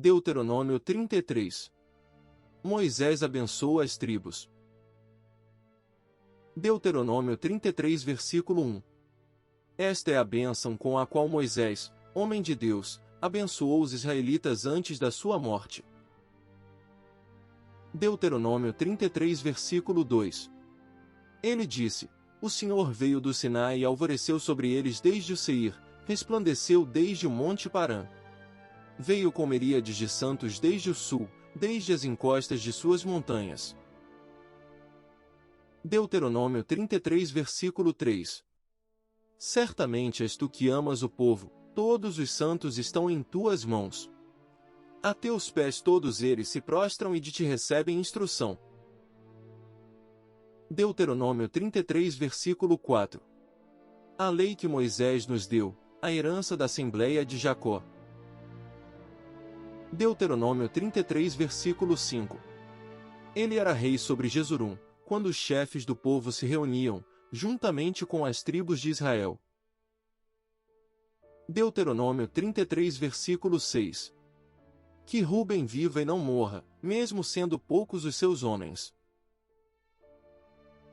Deuteronômio 33. Moisés abençoa as tribos. Deuteronômio 33 versículo 1. Esta é a bênção com a qual Moisés, homem de Deus, abençoou os israelitas antes da sua morte. Deuteronômio 33 versículo 2. Ele disse: O Senhor veio do Sinai e alvoreceu sobre eles desde o Seir, resplandeceu desde o monte Parã. Veio com miríades de santos desde o sul, desde as encostas de suas montanhas. Deuteronômio 33 versículo 3. Certamente és tu que amas o povo, todos os santos estão em tuas mãos. A teus pés todos eles se prostram e de ti recebem instrução. Deuteronômio 33 versículo 4. A lei que Moisés nos deu, a herança da Assembleia de Jacó. Deuteronômio 33 versículo 5. Ele era rei sobre Jesurum, quando os chefes do povo se reuniam, juntamente com as tribos de Israel. Deuteronômio 33 versículo 6. Que Ruben viva e não morra, mesmo sendo poucos os seus homens.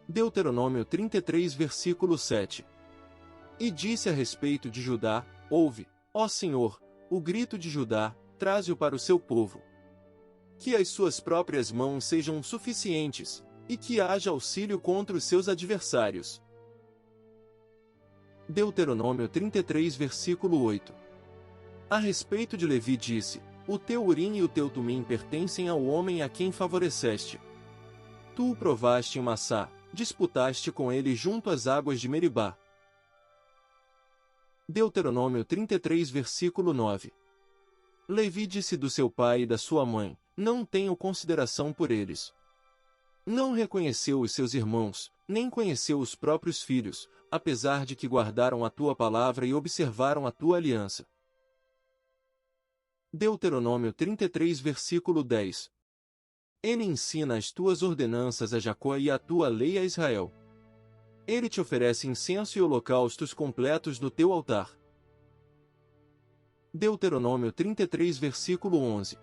Deuteronômio 33 versículo 7. E disse a respeito de Judá: Ouve, ó Senhor, o grito de Judá, traze-o para o seu povo. Que as suas próprias mãos sejam suficientes, e que haja auxílio contra os seus adversários. Deuteronômio 33 versículo 8. A respeito de Levi disse: O teu Urim e o teu Tumim pertencem ao homem a quem favoreceste. Tu o provaste em Massá, disputaste com ele junto às águas de Meribá. Deuteronômio 33 versículo 9. Levi disse do seu pai e da sua mãe: Não tenho consideração por eles. Não reconheceu os seus irmãos, nem conheceu os próprios filhos, apesar de que guardaram a tua palavra e observaram a tua aliança. Deuteronômio 33 versículo 10. Ele ensina as tuas ordenanças a Jacó e a tua lei a Israel. Ele te oferece incenso e holocaustos completos no teu altar. Deuteronômio 33 versículo 11.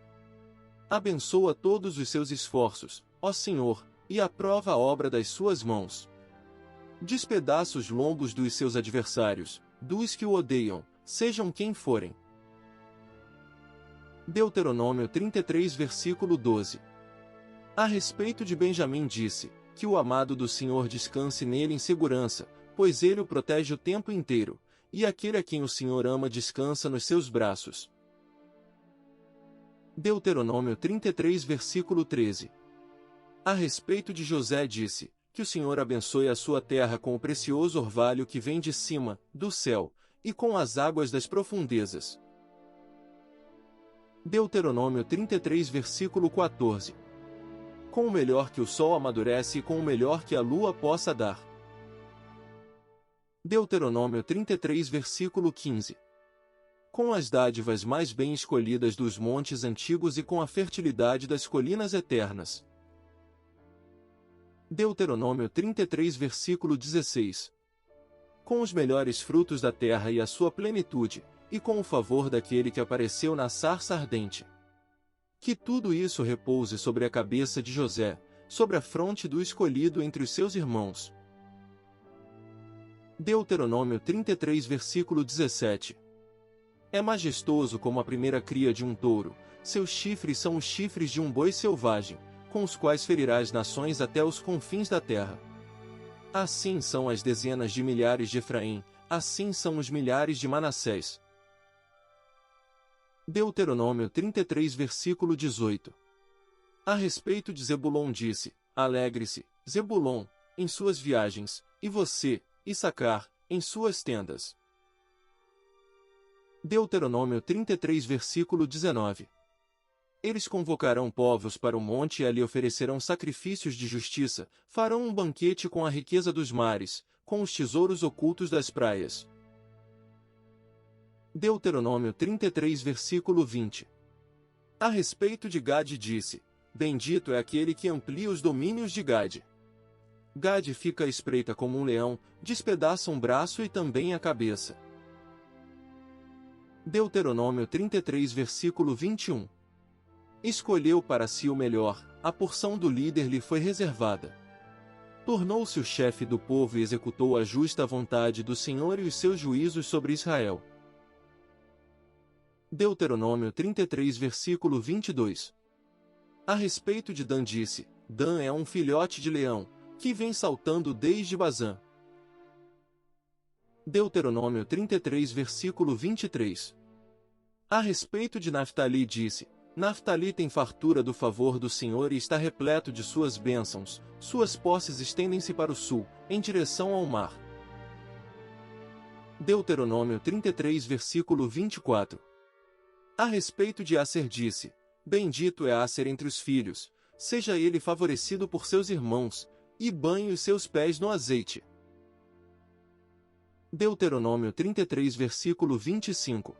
Abençoa todos os seus esforços, ó Senhor, e aprova a obra das suas mãos. Despedaça os lombos dos seus adversários, dos que o odeiam, sejam quem forem. Deuteronômio 33 versículo 12. A respeito de Benjamim disse: Que o amado do Senhor descanse nele em segurança, pois ele o protege o tempo inteiro, e aquele a quem o Senhor ama descansa nos seus braços. Deuteronômio 33 versículo 13. A respeito de José disse: Que o Senhor abençoe a sua terra com o precioso orvalho que vem de cima, do céu, e com as águas das profundezas. Deuteronômio 33 versículo 14. Com o melhor que o sol amadurece e com o melhor que a lua possa dar. Deuteronômio 33 versículo 15. Com as dádivas mais bem escolhidas dos montes antigos e com a fertilidade das colinas eternas. Deuteronômio 33 versículo 16. Com os melhores frutos da terra e a sua plenitude, e com o favor daquele que apareceu na sarça ardente. Que tudo isso repouse sobre a cabeça de José, sobre a fronte do escolhido entre os seus irmãos. Deuteronômio 33 versículo 17. É majestoso como a primeira cria de um touro, seus chifres são os chifres de um boi selvagem, com os quais ferirás nações até os confins da terra. Assim são as dezenas de milhares de Efraim, assim são os milhares de Manassés. Deuteronômio 33 versículo 18. A respeito de Zebulon disse: Alegre-se, Zebulon, em suas viagens, e você, Issacar, em suas tendas. Deuteronômio 33 versículo 19. Eles convocarão povos para o monte e ali oferecerão sacrifícios de justiça, farão um banquete com a riqueza dos mares, com os tesouros ocultos das praias. Deuteronômio 33 versículo 20. A respeito de Gade disse: Bendito é aquele que amplia os domínios de Gade. Gade fica à espreita como um leão, despedaça um braço e também a cabeça. Deuteronômio 33 versículo 21. Escolheu para si o melhor, a porção do líder lhe foi reservada. Tornou-se o chefe do povo e executou a justa vontade do Senhor e os seus juízos sobre Israel. Deuteronômio 33, versículo 22. A respeito de Dan disse: Dan é um filhote de leão, que vem saltando desde Bazã. Deuteronômio 33, versículo 23. A respeito de Naftali disse: Naftali tem fartura do favor do Senhor e está repleto de suas bênçãos, suas posses estendem-se para o sul, em direção ao mar. Deuteronômio 33, versículo 24. A respeito de Aser disse: Bendito é Aser entre os filhos, seja ele favorecido por seus irmãos, e banhe os seus pés no azeite. Deuteronômio 33, versículo 25.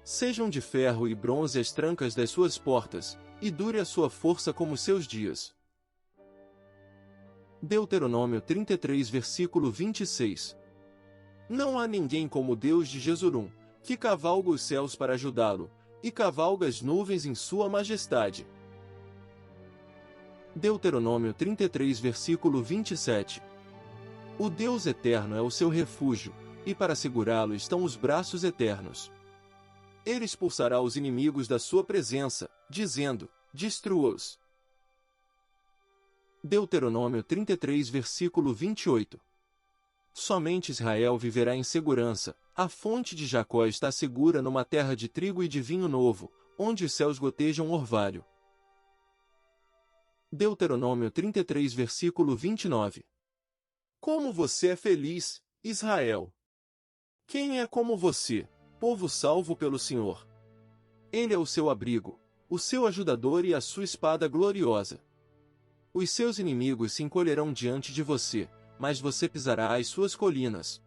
Sejam de ferro e bronze as trancas das suas portas, e dure a sua força como os seus dias. Deuteronômio 33, versículo 26. Não há ninguém como o Deus de Jesurum, que cavalga os céus para ajudá-lo, e cavalga as nuvens em sua majestade. Deuteronômio 33, versículo 27. O Deus eterno é o seu refúgio, e para segurá-lo estão os braços eternos. Ele expulsará os inimigos da sua presença, dizendo: destrua-os. Deuteronômio 33, versículo 28. Somente Israel viverá em segurança, a fonte de Jacó está segura numa terra de trigo e de vinho novo, onde os céus gotejam orvalho. Deuteronômio 33, versículo 29. Como você é feliz, Israel! Quem é como você, povo salvo pelo Senhor? Ele é o seu abrigo, o seu ajudador e a sua espada gloriosa. Os seus inimigos se encolherão diante de você, mas você pisará as suas colinas.